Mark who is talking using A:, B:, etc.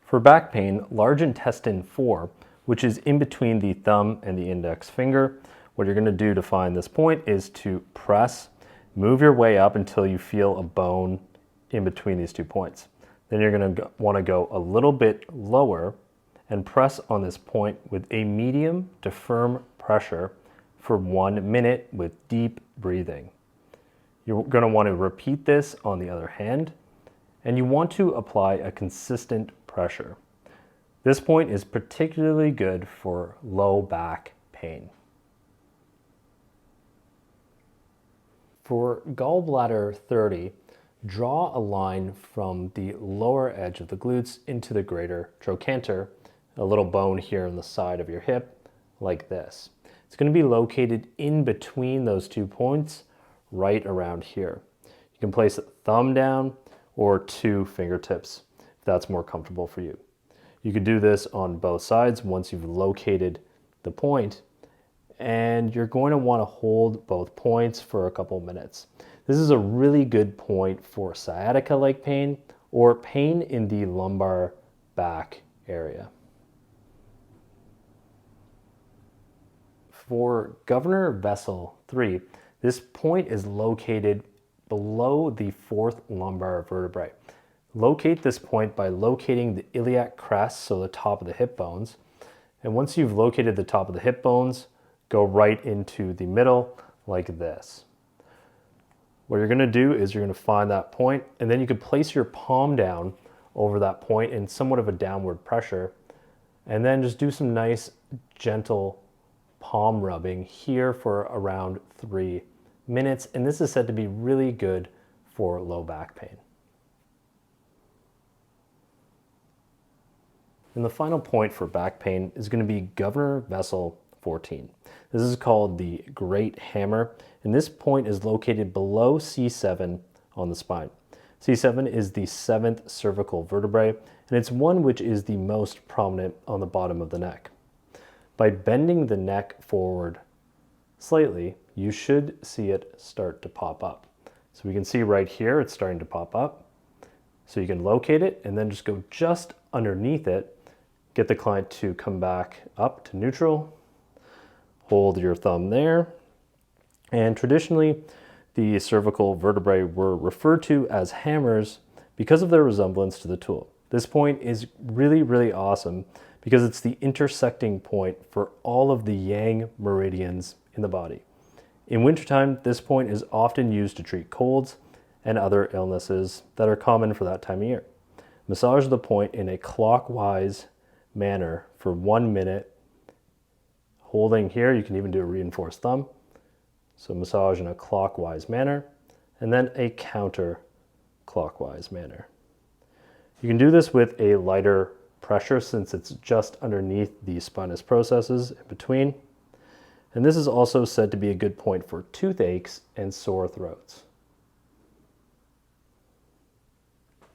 A: For back pain, large intestine 4, which is in between the thumb and the index finger, what you're going to do to find this point is to press, move your way up until you feel a bone in between these 2 points. Then you're going to want to go a little bit lower and press on this point with a medium to firm pressure for 1 minute with deep breathing. You're going to want to repeat this on the other hand, and you want to apply a consistent pressure. This point is particularly good for low back pain. For gallbladder 30, draw a line from the lower edge of the glutes into the greater trochanter, a little bone here on the side of your hip, like this. It's going to be located in between those 2 points, right around here. You can place a thumb down or 2 fingertips if that's more comfortable for you. You could do this on both sides once you've located the point, and you're going to want to hold both points for a couple minutes. This is a really good point for sciatica-like pain or pain in the lumbar back area. For governor vessel 3, this point is located below the 4th lumbar vertebrae. Locate this point by locating the iliac crest, so the top of the hip bones. And once you've located the top of the hip bones, go right into the middle like this. What you're going to do is you're going to find that point, and then you could place your palm down over that point in somewhat of a downward pressure, and then just do some nice gentle palm rubbing here for around 3 minutes. And this is said to be really good for low back pain. And the final point for back pain is going to be governor vessel 14. This is called the great hammer, and this point is located below C7 on the spine. C7 is the 7th cervical vertebrae, and it's one which is the most prominent on the bottom of the neck. By bending the neck forward slightly, you should see it start to pop up. So we can see right here it's starting to pop up. So you can locate it and then just go just underneath it. Get the client to come back up to neutral. Hold your thumb there. And traditionally, the cervical vertebrae were referred to as hammers because of their resemblance to the tool. This point is really, really awesome because it's the intersecting point for all of the yang meridians in the body. In wintertime, this point is often used to treat colds and other illnesses that are common for that time of year. Massage the point in a clockwise manner for 1 minute. Holding here, you can even do a reinforced thumb. So massage in a clockwise manner, and then a counterclockwise manner. You can do this with a lighter pressure since it's just underneath the spinous processes in between. And this is also said to be a good point for toothaches and sore throats.